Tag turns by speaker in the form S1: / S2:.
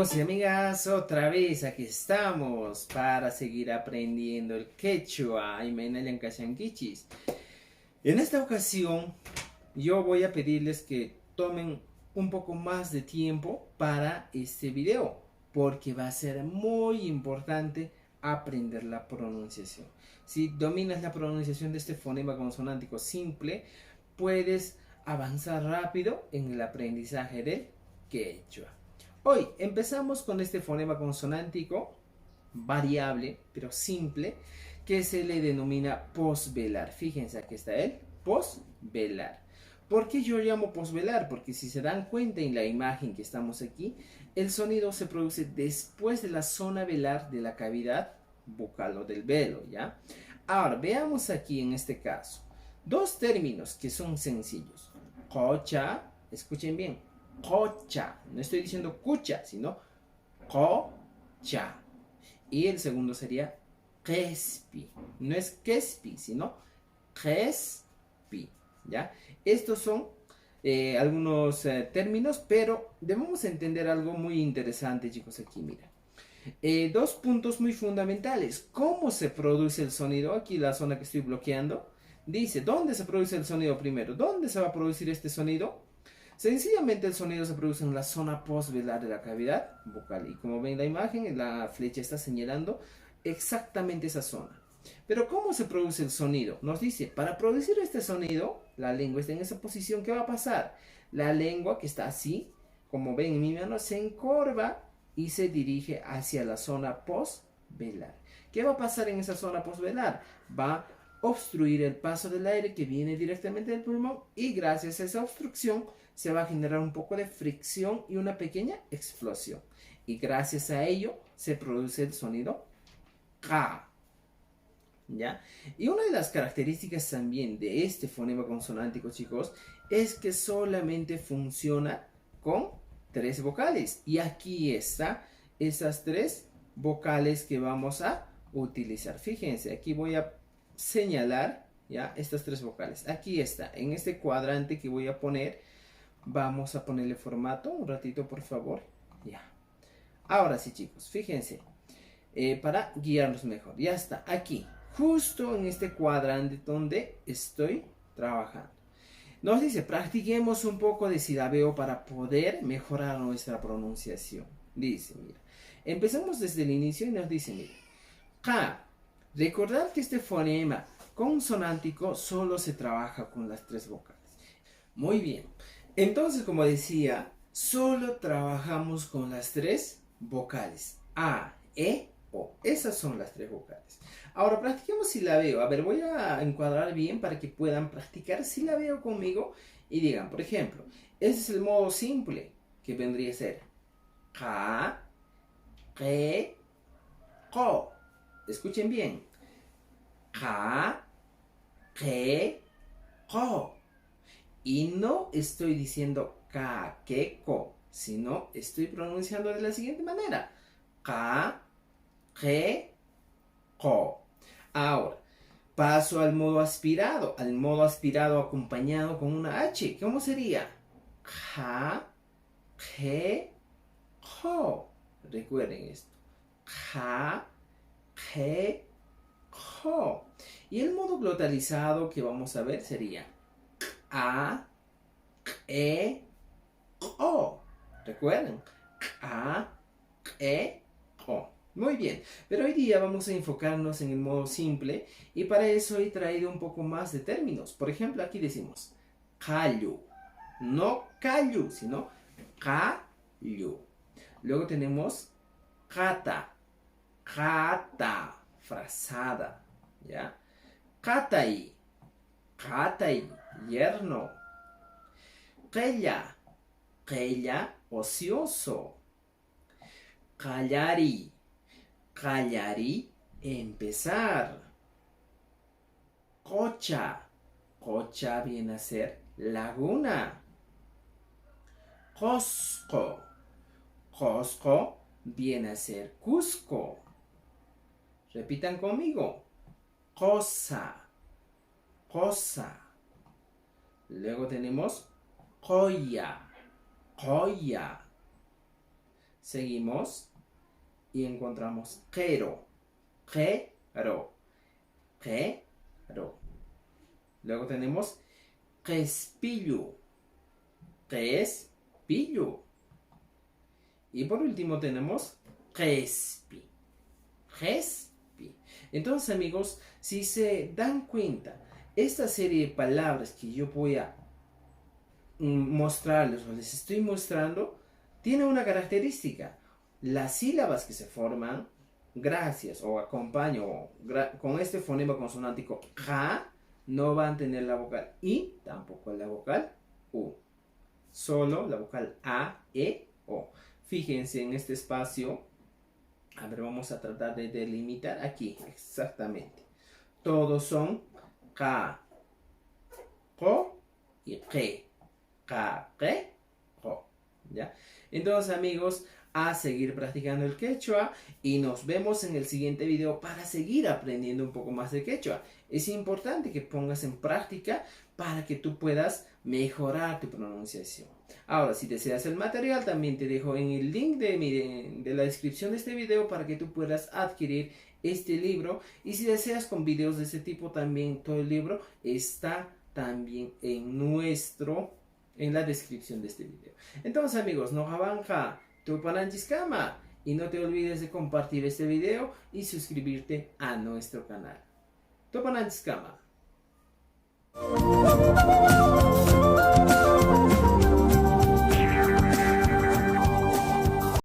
S1: Amigos y amigas, otra vez aquí estamos para seguir aprendiendo el quechua. En esta ocasión, yo voy a pedirles que tomen un poco más de tiempo para este video, porque va a ser muy importante aprender la pronunciación. Si dominas la pronunciación de este fonema consonántico simple, puedes avanzar rápido en el aprendizaje del quechua. Hoy empezamos con este fonema consonántico variable, pero simple, que se le denomina posvelar. Fíjense, aquí está el posvelar. ¿Por qué yo llamo posvelar? Porque si se dan cuenta en la imagen que estamos aquí, el sonido se produce después de la zona velar de la cavidad bucal o del velo, ¿ya? Ahora, veamos aquí en este caso. Dos términos que son sencillos. Cocha, escuchen bien, cocha. No estoy diciendo cucha, sino cocha. Y el segundo sería crespi. No es quespi, sino crespi. ¿Ya? Estos son algunos términos, pero debemos entender algo muy interesante, chicos, aquí, mira. Dos puntos muy fundamentales. ¿Cómo se produce el sonido? Aquí la zona que estoy bloqueando. Dice, ¿dónde se produce el sonido primero? ¿Dónde se va a producir este sonido? Sencillamente el sonido se produce en la zona postvelar de la cavidad bucal. Y como ven la imagen, la flecha está señalando exactamente esa zona. Pero ¿cómo se produce el sonido? Nos dice, para producir este sonido, la lengua está en esa posición. ¿Qué va a pasar? La lengua, que está así, como ven en mi mano, se encorva y se dirige hacia la zona postvelar. ¿Qué va a pasar en esa zona postvelar? Va a obstruir el paso del aire que viene directamente del pulmón, y gracias a esa obstrucción se va a generar un poco de fricción y una pequeña explosión. Y gracias a ello se produce el sonido K. ¿Ya? Y una de las características también de este fonema consonántico, chicos, es que solamente funciona con tres vocales. Y aquí está esas tres vocales que vamos a utilizar. Fíjense, aquí voy a señalar, ¿ya?, estas tres vocales. Aquí está, en este cuadrante que voy a poner, vamos a ponerle formato un ratito, por favor. Ya. Ahora sí, chicos, fíjense, para guiarnos mejor. Ya está, aquí, justo en este cuadrante donde estoy trabajando. Nos dice, practiquemos un poco de silabeo para poder mejorar nuestra pronunciación. Dice, mira, empecemos desde el inicio y nos dice, mira, K. Recordad que este fonema consonántico solo se trabaja con las tres vocales. Muy bien. Entonces, como decía, solo trabajamos con las tres vocales. A, E, O. Esas son las tres vocales. Ahora practiquemos silabeo. A ver, voy a encuadrar bien para que puedan practicar silabeo conmigo y digan, por ejemplo, ese es el modo simple, que vendría a ser Ka, Ke, Ko. Escuchen bien. Ka, Ke, Ko. Y no estoy diciendo ka, ke, ko, sino estoy pronunciando de la siguiente manera. Ka, ke, ko. Ahora, paso al modo aspirado. Al modo aspirado acompañado con una H. ¿Cómo sería? Ka, ke, ko. Recuerden esto. Ka, ke, ko. Y el modo glotalizado que vamos a ver sería A, E, O. Recuerden, A, E, O. Muy bien, pero hoy día vamos a enfocarnos en el modo simple, y para eso he traído un poco más de términos. Por ejemplo, aquí decimos callu. No callu, sino callu. Luego tenemos kata. Kata, frazada, ¿ya? Katai. Katai, yerno. Qella, qella, ocioso. Callari, callari, empezar. Cocha, cocha viene a ser laguna. Cosco, Cosco viene a ser Cusco. Repitan conmigo. Cosa, cosa. Luego tenemos Coya, Coya. Seguimos y encontramos quero, quero, quero. Luego tenemos respillo, respillo. Y por último tenemos respi, respi. Entonces, amigos, si se dan cuenta, esta serie de palabras que yo voy a mostrarles o les estoy mostrando, tiene una característica. Las sílabas que se forman gracias o acompaño con este fonema consonántico ja, no van a tener la vocal I, tampoco la vocal U. Solo la vocal A, E, O. Fíjense en este espacio. A ver, vamos a tratar de delimitar aquí, exactamente. Todos son Ka, Ko y Ke. Ka, Ke, Ko. ¿Ya? Entonces, amigos, a seguir practicando el quechua y nos vemos en el siguiente video para seguir aprendiendo un poco más de quechua. Es importante que pongas en práctica para que tú puedas mejorar tu pronunciación. Ahora, si deseas el material, también te dejo en el link de la descripción de este video para que tú puedas adquirir este libro. Y si deseas con videos de este tipo, también todo el libro está también en la descripción de este video. Entonces, amigos, no abanja tu pananchiscama y no te olvides de compartir este video y suscribirte a nuestro canal. Tu pananchiscama.